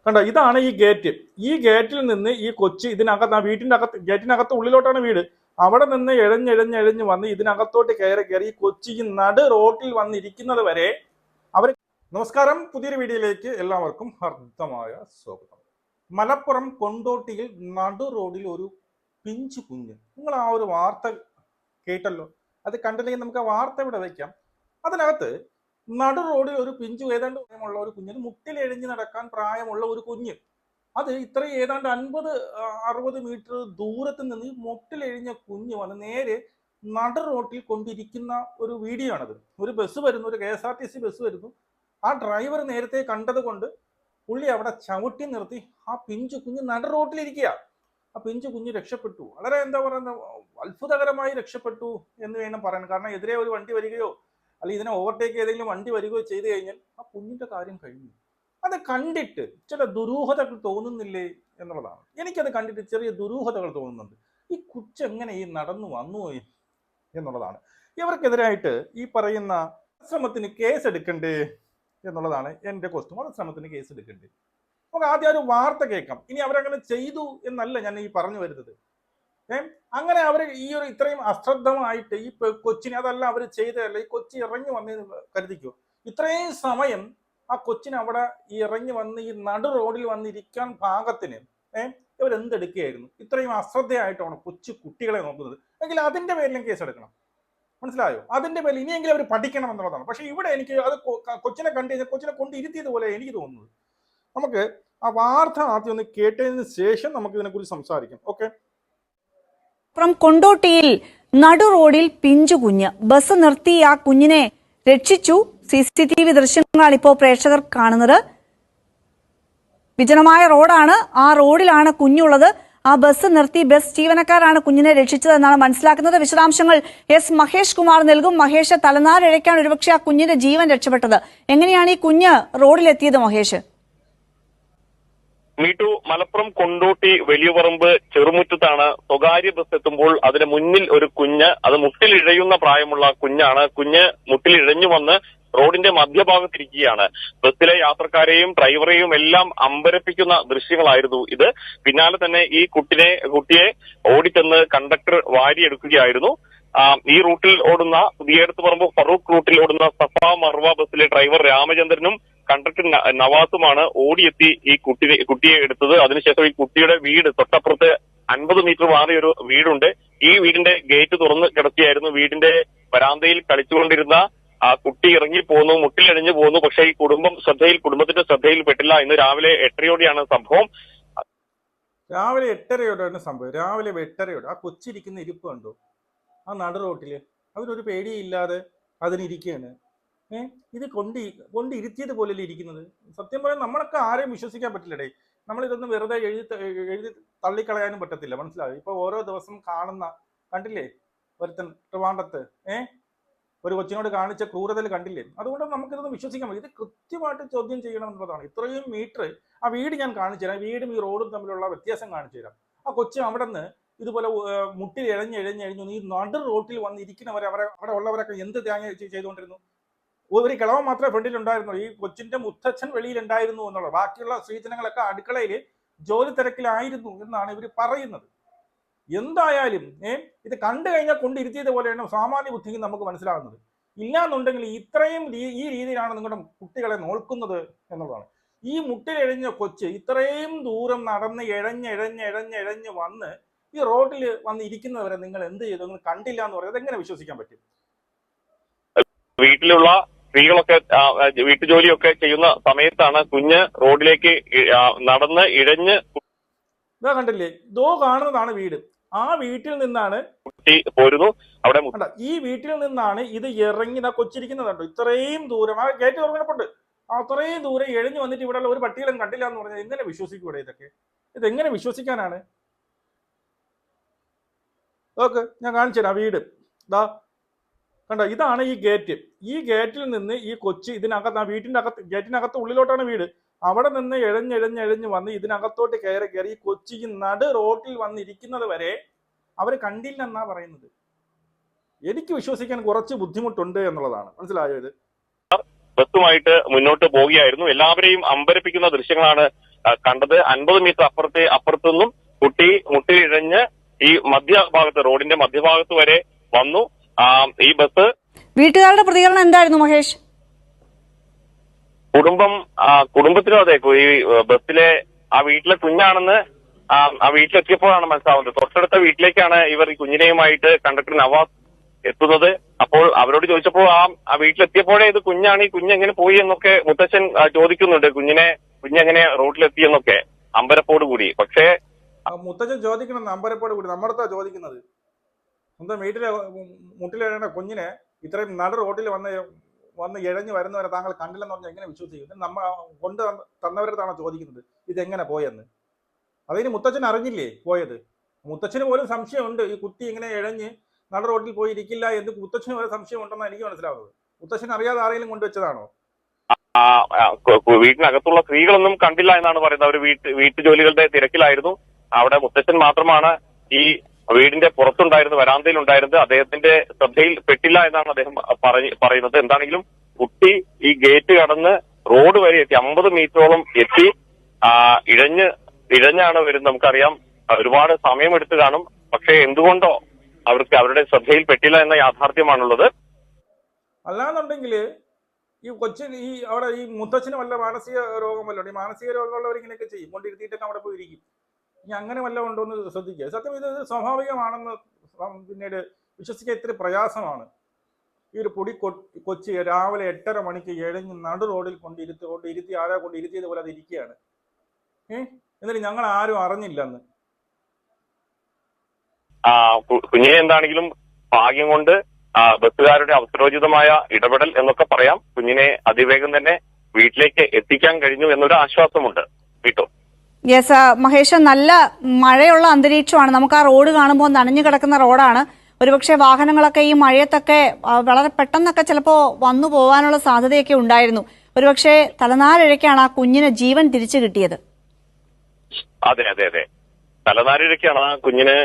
കണ്ടോ, ഇതാണ് ഈ ഗേറ്റ്. ഈ ഗേറ്റിൽ നിന്ന് ഈ കൊച്ചി ഇതിനകത്ത്, ആ വീട്ടിന്റെ അകത്ത്, ഗേറ്റിനകത്ത് ഉള്ളിലോട്ടാണ് വീട്. അവിടെ നിന്ന് എഴഞ്ഞെഴഞ്ഞെഴഞ്ഞ് വന്ന് ഇതിനകത്തോട്ട് കയറി ഈ കൊച്ചി നടു റോട്ടിൽ വന്നിരിക്കുന്നത് വരെ അവർ. നമസ്കാരം, പുതിയൊരു വീഡിയോയിലേക്ക് എല്ലാവർക്കും ഹർദ്ദമായ സ്വാഗതം. മലപ്പുറം കൊണ്ടോട്ടിയിൽ നടു റോഡിൽ ഒരു പിഞ്ചു കുഞ്ഞ്. നിങ്ങൾ ആ ഒരു വാർത്ത കേട്ടല്ലോ? അത് കണ്ടില്ലെങ്കിൽ നമുക്ക് ആ വാർത്ത ഇവിടെ വയ്ക്കാം. അതിനകത്ത് നടു റോഡിൽ ഒരു പിഞ്ചു, ഏതാണ്ട് പ്രായമുള്ള ഒരു കുഞ്ഞിന്, മുട്ടിലെഴിഞ്ഞ് നടക്കാൻ പ്രായമുള്ള ഒരു കുഞ്ഞ്, അത് ഇത്രയും ഏതാണ്ട് 50-60 മീറ്റർ ദൂരത്ത് നിന്ന് മുട്ടിലെഴിഞ്ഞ കുഞ്ഞ് വന്ന് നേരെ നടു റോട്ടിൽ കൊണ്ടിരിക്കുന്ന ഒരു വീഡിയോ ആണത്. ഒരു ബസ് വരുന്നു, ഒരു KSRTC ബസ് വരുന്നു. ആ ഡ്രൈവർ നേരത്തെ കണ്ടത് കൊണ്ട് പുള്ളി അവിടെ ചവിട്ടി നിർത്തി ആ പിഞ്ചു കുഞ്ഞ് നടു റോട്ടിലിരിക്കുക. ആ പിഞ്ചു കുഞ്ഞ് രക്ഷപ്പെട്ടു. വളരെ എന്താ പറയുക, അത്ഭുതകരമായി രക്ഷപ്പെട്ടു എന്ന് വേണം പറയാൻ. കാരണം എതിരെ ഒരു വണ്ടി വരികയോ അല്ലെങ്കിൽ ഇതിനെ ഓവർടേക്ക് ഏതെങ്കിലും വണ്ടി വരികയോ ചെയ്തു കഴിഞ്ഞാൽ ആ കുഞ്ഞിന്റെ കാര്യം കഴിഞ്ഞു. അത് കണ്ടിട്ട് ചില ദുരൂഹതകൾ തോന്നുന്നില്ലേ എന്നുള്ളതാണ്. എനിക്കത് കണ്ടിട്ട് ചെറിയ ദുരൂഹതകൾ തോന്നുന്നുണ്ട്. ഈ കൊച്ചെങ്ങനെ ഈ നടന്നു വന്നു എന്നുള്ളതാണ്. ഇവർക്കെതിരായിട്ട് ഈ പറയുന്ന ശ്രമത്തിന് കേസ് എടുക്കണ്ടേ എന്നുള്ളതാണ് എൻ്റെ ക്വസ്റ്റ്യൻ. ശ്രമത്തിന് കേസ് എടുക്കണ്ടേ? നമുക്ക് ആദ്യം ഒരു വാർത്ത കേൾക്കാം. ഇനി അവരങ്ങനെ ചെയ്തു എന്നല്ല ഞാൻ ഈ പറഞ്ഞു വരുന്നത്. അങ്ങനെ അവർ ഈ ഒരു ഇത്രയും അശ്രദ്ധമായിട്ട് ഈ കൊച്ചിനെ, അതല്ല അവർ ചെയ്തതല്ല, ഈ കൊച്ചി ഇറങ്ങി വന്നെന്ന് കരുതിക്കോ. ഇത്രയും സമയം ആ കൊച്ചിനെ അവിടെ ഇറങ്ങി വന്ന് ഈ നടു റോഡിൽ വന്നിരിക്കാൻ പാകത്തിന് ഇവരെന്തെടുക്കുകയായിരുന്നു? ഇത്രയും അശ്രദ്ധയായിട്ടാണ് കൊച്ചു കുട്ടികളെ നോക്കുന്നത്. എങ്കിൽ അതിന്റെ പേരിലും കേസ് എടുക്കണം. മനസ്സിലായോ? അതിന്റെ പേരിൽ ഇനിയെങ്കിലും അവർ പഠിക്കണം എന്നുള്ളതാണ്. പക്ഷെ ഇവിടെ എനിക്ക് അത് കൊച്ചിനെ കണ്ടു കഴിഞ്ഞാൽ കൊച്ചിനെ കൊണ്ട് ഇരുത്തിയതുപോലെ എനിക്ക് തോന്നുന്നത്. നമുക്ക് ആ വാർത്ത ആദ്യം ഒന്ന് കേട്ടതിന് ശേഷം നമുക്ക് ഇതിനെക്കുറിച്ച് സംസാരിക്കാം. ഓക്കെ. കൊണ്ടോട്ടിയിൽ നടു റോഡിൽ പിഞ്ചു കുഞ്ഞ്, ബസ് നിർത്തി ആ കുഞ്ഞിനെ രക്ഷിച്ചു. CCTV ദൃശ്യങ്ങളാണ് ഇപ്പോൾ പ്രേക്ഷകർ കാണുന്നത്. വിജനമായ റോഡാണ്, ആ റോഡിലാണ് കുഞ്ഞുള്ളത്. ആ ബസ് നിർത്തി ബസ് ജീവനക്കാരാണ് കുഞ്ഞിനെ രക്ഷിച്ചതെന്നാണ് മനസ്സിലാക്കുന്നത്. വിശദാംശങ്ങൾ മഹേഷ് കുമാർ നൽകും. മഹേഷ്, തലനാരിഴയ്ക്കാണ് ഒരുപക്ഷെ ആ കുഞ്ഞിന്റെ ജീവൻ രക്ഷപ്പെട്ടത്. എങ്ങനെയാണ് ഈ കുഞ്ഞ് റോഡിലെത്തിയത് മഹേഷ്? മീട്ടു, മലപ്പുറം കൊണ്ടോട്ടി വലിയപറമ്പ് ചെറുമുറ്റത്താണ് സ്വകാര്യ ബസ് എത്തുമ്പോൾ അതിന് മുന്നിൽ ഒരു കുഞ്ഞ്, അത് മുട്ടിലിഴയുന്ന പ്രായമുള്ള കുഞ്ഞാണ്. കുഞ്ഞ് മുട്ടിലിഴഞ്ഞു വന്ന് റോഡിന്റെ മധ്യഭാഗത്തിരിക്കുകയാണ്. ബസ്സിലെ യാത്രക്കാരെയും ഡ്രൈവറെയും എല്ലാം അമ്പരപ്പിക്കുന്ന ദൃശ്യങ്ങളായിരുന്നു ഇത്. പിന്നാലെ തന്നെ ഈ കുട്ടിയെ ഓടിച്ചെന്ന് കണ്ടക്ടർ വാരിയെടുക്കുകയായിരുന്നു. ഈ റൂട്ടിൽ ഓടുന്ന പുതിയടത്തുപറമ്പ് ഫറൂഖ് റൂട്ടിൽ ഓടുന്ന സഫ മർവ ബസ്സിലെ ഡ്രൈവർ രാമചന്ദ്രനും കണ്ടക്ടർ നവാസുമാണ് ഓടിയെത്തി ഈ കുട്ടിയെ എടുത്തത്. അതിനുശേഷം ഈ കുട്ടിയുടെ വീട് തൊട്ടപ്പുറത്ത് 50 മീറ്റർ മാറിയ ഒരു വീടുണ്ട്. ഈ വീടിന്റെ ഗേറ്റ് തുറന്ന് കിടത്തിയായിരുന്നു. വീടിന്റെ വരാന്തയിൽ കളിച്ചുകൊണ്ടിരുന്ന ആ കുട്ടി ഇറങ്ങി പോന്നു, മുട്ടിലണിഞ്ഞു പോന്നു. പക്ഷേ ഈ കുടുംബത്തിന്റെ ശ്രദ്ധയിൽ പെട്ടില്ല. ഇന്ന് രാവിലെ 8:30യോടെയാണ് സംഭവം. രാവിലെ 8:30യോടെയാണ് സംഭവം. രാവിലെ 8:30യോടെ ആ കൊച്ചിരിക്കുന്ന ഇരിപ്പ് കണ്ടോ? ആ നടു റോട്ടില് അവരൊരു പേടിയില്ലാതെ അതിനിരിക്കുകയാണ്. ഇത് കൊണ്ടിരുത്തിയത് പോലെയല്ലേ ഇരിക്കുന്നത്? സത്യം പറയാൻ നമ്മളൊക്കെ ആരെയും വിശ്വസിക്കാൻ പറ്റില്ലടേ. നമ്മളിതൊന്നും വെറുതെ എഴുതി തള്ളിക്കളയാനും പറ്റത്തില്ല. മനസ്സിലാവും? ഇപ്പൊ ഓരോ ദിവസം കാണുന്ന കണ്ടില്ലേ, ഒരുത്തൻ ട്രിവാൻഡ്രത്ത് ഒരു കൊച്ചിനോട് കാണിച്ച ക്രൂരതയിൽ കണ്ടില്ലേ? അതുകൊണ്ട് നമുക്കിതൊന്നും വിശ്വസിക്കാൻ പറ്റും. ഇത് കൃത്യമായിട്ട് ചോദ്യം ചെയ്യണം എന്നുള്ളതാണ്. ഇത്രയും മീറ്റർ ആ വീട് ഞാൻ കാണിച്ചു തരാം. വീടും ഈ റോഡും തമ്മിലുള്ള വ്യത്യാസം കാണിച്ചു തരാം. ആ കൊച്ചി അവിടെ നിന്ന് ഇതുപോലെ മുട്ടിൽ എഴഞ്ഞെഴഞ്ഞു ഈ നടു റോട്ടിൽ വന്നിരിക്കുന്നവരെ അവിടെ ഉള്ളവരൊക്കെ എന്ത് തേങ്ങ ചെയ്തുകൊണ്ടിരുന്നു? ഒരു കിളവൻ മാത്രമേ ഫ്രണ്ടിൽ ഉണ്ടായിരുന്നു. ഈ കൊച്ചിന്റെ മുത്തച്ഛൻ വെളിയിലുണ്ടായിരുന്നു എന്നുള്ളത്. ബാക്കിയുള്ള സ്ത്രീജനങ്ങളൊക്കെ അടുക്കളയിൽ ജോലി തിരക്കിലായിരുന്നു എന്നാണ് ഇവർ പറയുന്നത്. എന്തായാലും ഇത് കണ്ടു കഴിഞ്ഞാൽ കൊണ്ടിരുത്തിയത് പോലെയാണ് സാമാന്യ ബുദ്ധിക്ക് നമുക്ക് മനസ്സിലാകുന്നത്. ഇല്ലാന്നുണ്ടെങ്കിൽ ഇത്രയും ഈ രീതിയിലാണ് നിങ്ങളുടെ കുട്ടികളെ നോക്കുന്നത് എന്നുള്ളതാണ്. ഈ മുട്ടിലെഴിഞ്ഞ കൊച്ച് ഇത്രയും ദൂരം നടന്ന് എഴഞ്ഞെഴഞ്ഞ് വന്ന് ഈ റോഡിൽ വന്ന് ഇരിക്കുന്നവരെ നിങ്ങൾ എന്ത് ചെയ്തു? നിങ്ങൾ കണ്ടില്ല എന്ന് പറയുന്നത് എങ്ങനെ വിശ്വസിക്കാൻ പറ്റും? വീട്ടിലുള്ള സ്ത്രീകളൊക്കെ വീട്ടുജോലിയൊക്കെ ചെയ്യുന്ന സമയത്താണ് കുഞ്ഞ് റോഡിലേക്ക് നടന്ന് ഇഴഞ്ഞ്. ഇതാ കണ്ടില്ലേ, ഇതോ കാണുന്നതാണ് വീട്. ആ വീട്ടിൽ നിന്നാണ് കുട്ടി പോരുന്നു. അവിടെ ഈ വീട്ടിൽ നിന്നാണ് ഇത് ഇറങ്ങി കൊച്ചിരിക്കുന്നതുണ്ടോ? ഇത്രയും ദൂരം ആ ഗേറ്റ് തുറന്നപ്പോണ്ട് അത്രയും ദൂരം എഴഞ്ഞു വന്നിട്ട് ഇവിടെ ഒരു പട്ടികളും കണ്ടില്ല എന്ന് പറഞ്ഞാൽ എങ്ങനെ വിശ്വസിക്കൂടെ? ഇതെങ്ങനെ വിശ്വസിക്കാനാണ്? ഓക്കെ, ഞാൻ കാണിച്ചു തരാം വീട്. ഇതാ കണ്ടോ, ഇതാണ് ഈ ഗേറ്റ്. ഈ ഗേറ്റിൽ നിന്ന് ഈ കൊച്ചി ഇതിനകത്ത്, ആ വീട്ടിന്റെ അകത്ത്, ഗേറ്റിനകത്ത് ഉള്ളിലോട്ടാണ് വീട്. അവിടെ നിന്ന് എഴഞ്ഞെഴഞ്ഞ് വന്ന് ഇതിനകത്തോട്ട് കയറി ഈ കൊച്ചി നടു റോട്ടിൽ വന്നിരിക്കുന്നത് വരെ അവർ കണ്ടില്ലെന്നാ പറയുന്നത്. എനിക്ക് വിശ്വസിക്കാൻ കുറച്ച് ബുദ്ധിമുട്ടുണ്ട് എന്നുള്ളതാണ്. മനസ്സിലായോ? ഇത് ബസ്സുമായിട്ട് മുന്നോട്ട് പോവുകയായിരുന്നു. എല്ലാവരെയും അമ്പരപ്പിക്കുന്ന ദൃശ്യങ്ങളാണ് കണ്ടത്. 50 മീറ്റർ അപ്പുറത്തുനിന്നും കുട്ടി മുട്ടിലിഴഞ്ഞ് ഈ മധ്യഭാഗത്ത്, റോഡിന്റെ മധ്യഭാഗത്ത് വരെ വന്നു. ഈ ബസ്, വീട്ടുകാരുടെ പ്രതികരണം എന്തായിരുന്നു മഹേഷ്? കുടുംബത്തിനും അതെ, ഈ ബസ്സിലെ ആ വീട്ടിലെ കുഞ്ഞാണെന്ന് ആ വീട്ടിലെത്തിയപ്പോഴാണ് മനസ്സിലാവുന്നത്. തൊട്ടടുത്ത വീട്ടിലേക്കാണ് ഇവർ ഈ കുഞ്ഞിനെയുമായിട്ട് കണ്ടക്ടർ നവാസ് എത്തുന്നത്. അപ്പോൾ അവരോട് ചോദിച്ചപ്പോൾ ആ വീട്ടിലെത്തിയപ്പോഴേ ഇത് കുഞ്ഞാണ്, ഈ കുഞ്ഞെങ്ങനെ പോയി എന്നൊക്കെ മുത്തച്ഛൻ ചോദിക്കുന്നുണ്ട്. കുഞ്ഞെങ്ങനെ റോഡിലെത്തിയെന്നൊക്കെ അമ്പരപ്പോട് കൂടി. പക്ഷേ മുത്തച്ഛൻ ചോദിക്കണം, അമ്പരപ്പോട് കൂടി നമ്മളടുത്താ ചോദിക്കുന്നത്. സ്വന്തം വീട്ടിലെ മുട്ടിലിഴേണ്ട കുഞ്ഞിനെ ഇത്രയും നടു റോഡിൽ വന്ന് ഇഴഞ്ഞു വരുന്നവരെ താങ്കൾ കണ്ടില്ലെന്ന് പറഞ്ഞാൽ എങ്ങനെ വിശ്വസിക്കും? നമ്മ കൊണ്ട് തന്നവരടുത്താണ് ചോദിക്കുന്നത് ഇതെങ്ങനെ പോയെന്ന്. അതിന് മുത്തച്ഛൻ അറിഞ്ഞില്ലേ പോയത്? മുത്തച്ഛന് പോലും സംശയമുണ്ട്, ഈ കുട്ടി ഇങ്ങനെ ഇഴഞ്ഞ് നടു റോഡിൽ പോയി ഇരിക്കില്ല എന്ന് മുത്തച്ഛന് പോലും സംശയം ഉണ്ടെന്നാണ് എനിക്ക് മനസ്സിലാവുന്നത്. മുത്തച്ഛൻ അറിയാതെ ആരെങ്കിലും കൊണ്ടുവച്ചതാണോ? വീട്ടിനകത്തുള്ള സ്ത്രീകളൊന്നും കണ്ടില്ല എന്നാണ് പറയുന്നത്. അവർ വീട്ടുജോലികളുടെ തിരക്കിലായിരുന്നു. അവിടെ മുത്തച്ഛൻ മാത്രമാണ് ഈ വീടിന്റെ പുറത്തുണ്ടായിരുന്നത്, വരാന്തയിലുണ്ടായിരുന്നത്. അദ്ദേഹത്തിന്റെ ശ്രദ്ധയിൽ പെട്ടില്ല എന്നാണ് അദ്ദേഹം പറയുന്നത്. എന്താണെങ്കിലും കുട്ടി ഈ ഗേറ്റ് കടന്ന് റോഡ് വരെ എത്തി, 50 മീറ്ററോളം എത്തി. ഇഴഞ്ഞാണ് വരുന്നത്. നമുക്കറിയാം ഒരുപാട് സമയമെടുത്ത് കാണും. പക്ഷേ എന്തുകൊണ്ടോ അവരുടെ ശ്രദ്ധയിൽ പെട്ടില്ല എന്ന യാഥാർത്ഥ്യമാണുള്ളത്. അല്ലാന്നുണ്ടെങ്കിൽ ഈ കൊച്ചിന് അവിടെ ഈ മുത്തച്ഛന് വല്ല മാനസിക രോഗം വല്ലോ, ഈ മാനസിക രോഗമുള്ളവർ ഇങ്ങനെയൊക്കെ ചെയ്യും, കൊണ്ടിരുത്തിയിട്ടൊക്കെ അവിടെ പോയി ഇരിക്കും. ഇനി അങ്ങനെ വല്ല ഉണ്ടോ എന്ന് ശ്രദ്ധിക്കുക. സത്യം ഇത് സ്വാഭാവികമാണെന്ന് പിന്നീട് വിശ്വസിക്കാൻ ഇത്തിരി പ്രയാസമാണ്. ഈ ഒരു പൊടി കൊച്ചി രാവിലെ 8:30 മണിക്ക് ഇഴഞ്ഞ് നടു റോഡിൽ കൊണ്ടിരുത്തി ആരാ കൊണ്ടിരുത്തിയത് പോലെ അത് ഇരിക്കുകയാണ്. എന്നിട്ട് ഞങ്ങൾ ആരും അറിഞ്ഞില്ലെന്ന്. കുഞ്ഞിനെ എന്താണെങ്കിലും ഭാഗ്യം കൊണ്ട് ബസ്സുകാരുടെ അവസരോചിതമായ ഇടപെടൽ എന്നൊക്കെ പറയാം, കുഞ്ഞിനെ അതിവേഗം തന്നെ വീട്ടിലേക്ക് എത്തിക്കാൻ കഴിഞ്ഞു എന്നൊരു ആശ്വാസമുണ്ട്. വീട്ടോ യെസ് മഹേഷ്, നല്ല മഴയുള്ള അന്തരീക്ഷമാണ്. നമുക്ക് ആ റോഡ് കാണുമ്പോൾ നനഞ്ഞു കിടക്കുന്ന റോഡാണ്. ഒരുപക്ഷെ വാഹനങ്ങളൊക്കെ ഈ മഴയത്തൊക്കെ വളരെ പെട്ടെന്നൊക്കെ ചിലപ്പോൾ വന്നു പോകാനുള്ള സാധ്യതയൊക്കെ ഉണ്ടായിരുന്നു. ഒരുപക്ഷെ തലനാരിഴയ്ക്കാണ് ആ കുഞ്ഞിന് ജീവൻ തിരിച്ചു കിട്ടിയത്. അതെ അതെ അതെ, തലനാരിഴയ്ക്കാണ് ആ കുഞ്ഞിന്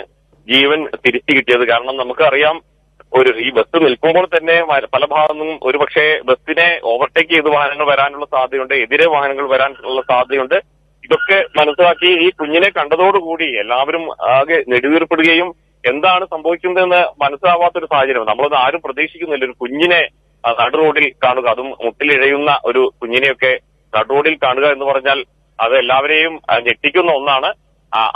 ജീവൻ തിരിച്ചു കിട്ടിയത്. കാരണം നമുക്കറിയാം, ഈ ബസ് നിൽക്കുമ്പോൾ തന്നെ പല ഭാഗത്തുനിന്നും ഒരുപക്ഷെ ബസ്സിനെ ഓവർടേക്ക് ചെയ്ത് വാഹനങ്ങൾ വരാനുള്ള സാധ്യതയുണ്ട്, എതിരെ വാഹനങ്ങൾ വരാനുള്ള സാധ്യതയുണ്ട്. ഇതൊക്കെ മനസ്സിലാക്കി ഈ കുഞ്ഞിനെ കണ്ടതോടുകൂടി എല്ലാവരും ആകെ നെടുവീർപ്പെടുകയും എന്താണ് സംഭവിക്കുന്നതെന്ന് മനസ്സിലാവാത്തൊരു സാഹചര്യം. നമ്മളത് ആരും പ്രതീക്ഷിക്കുന്നില്ല. ഒരു കുഞ്ഞിനെ നടു റോഡിൽ കാണുക, അതും മുട്ടിലിഴയുന്ന ഒരു കുഞ്ഞിനെയൊക്കെ നടു റോഡിൽ കാണുക എന്ന് പറഞ്ഞാൽ അത് എല്ലാവരെയും ഞെട്ടിക്കുന്ന ഒന്നാണ്.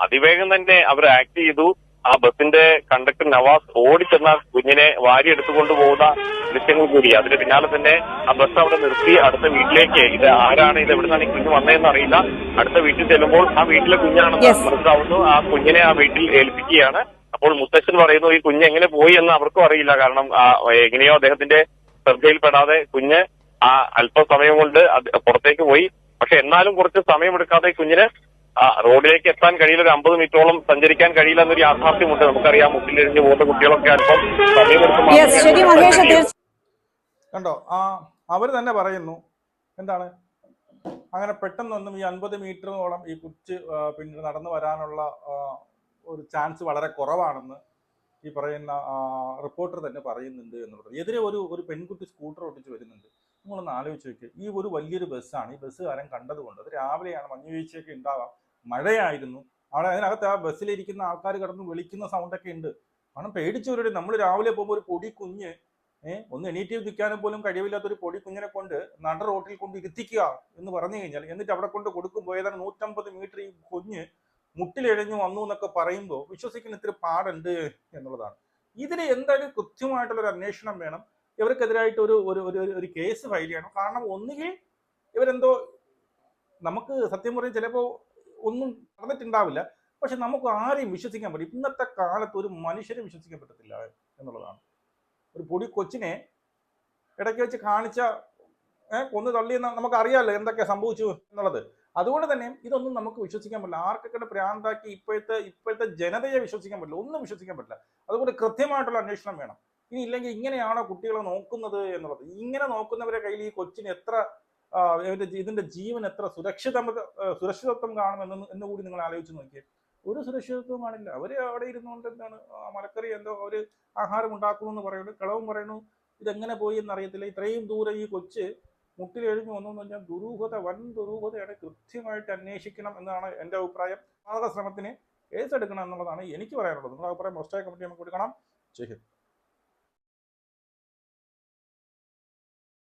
അതിവേഗം തന്നെ അവർ ആക്ട് ചെയ്തു. ആ ബസിന്റെ കണ്ടക്ടർ നവാസ് ഓടിച്ചെന്ന കുഞ്ഞിനെ വാരിയെടുത്തുകൊണ്ട് പോകുന്ന ദൃശ്യങ്ങൾ കൂടി. അതിന് പിന്നാലെ തന്നെ ആ ബസ് അവിടെ നിർത്തി അടുത്ത വീട്ടിലേക്ക്, ഇത് ആരാണ്, ഇത് എവിടുന്നാണ് ഈ കുഞ്ഞ് വന്നതെന്ന് അറിയില്ല, അടുത്ത വീട്ടിൽ ചെല്ലുമ്പോൾ ആ വീട്ടിലെ കുഞ്ഞാണെന്ന് മനസ്സിലാവുന്നു. ആ കുഞ്ഞിനെ ആ വീട്ടിൽ ഏൽപ്പിക്കുകയാണ്. അപ്പോൾ മുത്തച്ഛൻ പറയുന്നു ഈ കുഞ്ഞ് എങ്ങനെ പോയി എന്ന് അവർക്കും അറിയില്ല. കാരണം എങ്ങനെയോ അദ്ദേഹത്തിന്റെ ശ്രദ്ധയിൽപ്പെടാതെ കുഞ്ഞ് അല്പസമയം കൊണ്ട് പുറത്തേക്ക് പോയി. പക്ഷെ എന്നാലും കുറച്ച് സമയമെടുക്കാതെ കുഞ്ഞിന് റോഡിലേക്ക് എത്താൻ കഴിയില്ല. ഒരു 50 മീറ്ററോളം സഞ്ചരിക്കാൻ കഴിയില്ല എന്നൊരു യാഥാർത്ഥ്യമുണ്ട്. നമുക്കറിയാം, മുട്ടിലിരിഞ്ഞ് പോകുന്ന കുട്ടികളൊക്കെ അല്പം സമയമെടുത്ത്. കണ്ടോ, അവർ തന്നെ പറയുന്നു എന്താണ്, അങ്ങനെ പെട്ടെന്നൊന്നും ഈ 50 മീറ്ററോളം ഈ കൊച്ച് പിന്നീട് നടന്നു വരാനുള്ള ഒരു ചാൻസ് വളരെ കുറവാണെന്ന് ഈ പറയുന്ന റിപ്പോർട്ടർ തന്നെ പറയുന്നുണ്ട് എന്നുള്ളത്. എതിരെ ഒരു പെൺകുട്ടി സ്കൂട്ടർ ഓടിച്ച് വരുന്നുണ്ട്. നിങ്ങളൊന്ന് ആലോചിച്ച് നോക്കുക. ഈ ഒരു വലിയൊരു ബസ്സാണ്. ഈ ബസ്സുകാരൻ കണ്ടതുകൊണ്ട്, അത് രാവിലെയാണ്, മഞ്ഞുവീഴ്ചയൊക്കെ ഉണ്ടാവാം, മഴയായിരുന്നു. അവിടെ അതിനകത്ത് ആ ബസ്സിലിരിക്കുന്ന ആൾക്കാർ കിടന്ന് വിളിക്കുന്ന സൗണ്ടൊക്കെ ഉണ്ട്. കാരണം പേടിച്ചവരുടെ, നമ്മൾ രാവിലെ പോകുമ്പോൾ ഒരു പൊടി കുഞ്ഞ് ഒന്ന് എണീറ്റ് നിൽക്കാനും പോലും കഴിവില്ലാത്തൊരു പൊടി കുഞ്ഞിനെ കൊണ്ട് നട റോട്ടിൽ കൊണ്ട് ഇരുത്തിക്കുക എന്ന് പറഞ്ഞു കഴിഞ്ഞാൽ, എന്നിട്ട് അവിടെ കൊണ്ട് കൊടുക്കുമ്പോൾ ഏതാണ്ട് 150 മീറ്റർ ഈ കുഞ്ഞ് മുട്ടിലിഴഞ്ഞു വന്നു എന്നൊക്കെ പറയുമ്പോൾ വിശ്വസിക്കുന്ന ഇത്തിരി പാടുണ്ട് എന്നുള്ളതാണ്. ഇതിന് എന്തായാലും കൃത്യമായിട്ടുള്ളൊരു അന്വേഷണം വേണം. ഇവർക്കെതിരായിട്ട് ഒരു കേസ് ഫയൽ ചെയ്യണം. കാരണം ഒന്നുകിൽ ഇവരെന്തോ, നമുക്ക് സത്യം പറയും ചിലപ്പോൾ ഒന്നും നടന്നിട്ടുണ്ടാവില്ല, പക്ഷെ നമുക്ക് ആരെയും വിശ്വസിക്കാൻ പറ്റും. ഇന്നത്തെ കാലത്ത് ഒരു മനുഷ്യരെ വിശ്വസിക്കാൻ പറ്റത്തില്ല എന്നുള്ളതാണ്. ഒരു പൊടി കൊച്ചിനെ ഇടയ്ക്ക് വെച്ച് കാണിച്ച കൊന്നു തള്ളിയെന്ന് നമുക്കറിയാമല്ലോ എന്തൊക്കെ സംഭവിച്ചു എന്നുള്ളത്. അതുകൊണ്ട് തന്നെ ഇതൊന്നും നമുക്ക് വിശ്വസിക്കാൻ പറ്റില്ല. ആർക്കൊക്കെ പ്രാന്താക്കി ഇപ്പോഴത്തെ ജനതയെ വിശ്വസിക്കാൻ പറ്റില്ല, ഒന്നും വിശ്വസിക്കാൻ പറ്റില്ല. അതുകൊണ്ട് കൃത്യമായിട്ടുള്ള അന്വേഷണം വേണം. ഇനി ഇല്ലെങ്കിൽ ഇങ്ങനെയാണോ കുട്ടികളെ നോക്കുന്നത് എന്നുള്ളത്. ഇങ്ങനെ നോക്കുന്നവരെ കയ്യിൽ ഈ കൊച്ചിന് എത്ര ഇതിന്റെ ജീവൻ എത്ര സുരക്ഷിതത്വം കാണുമെന്ന് കൂടി നിങ്ങൾ ആലോചിച്ച് നോക്കിയേ. ഒരു സുരക്ഷിതത്വം കാണില്ല. അവര് അവിടെ ഇരുന്നുകൊണ്ട് എന്താണ് മലക്കറി എന്തോ ഒരു ആഹാരം ഉണ്ടാക്കുന്നു എന്ന് പറയുന്നു, കളവും പറയുന്നു. ഇതെങ്ങനെ പോയി എന്നറിയത്തില്ല. ഇത്രയും ദൂരം ഈ കൊച്ച് മുട്ടിലെഴിഞ്ഞു വന്നു എന്ന് പറഞ്ഞാൽ ദുരൂഹത, വൻ ദുരൂഹതയാണ്. കൃത്യമായിട്ട് അന്വേഷിക്കണം എന്നാണ് എൻ്റെ അഭിപ്രായം. പാതക ശ്രമത്തിന് കേസെടുക്കണം എന്നുള്ളതാണ് എനിക്ക് പറയാനുള്ളത്. നിങ്ങളുടെ അഭിപ്രായം പോസ്റ്റായ കമ്മിറ്റി നമുക്ക് കൊടുക്കണം. ജയ് ഹിന്ദ്.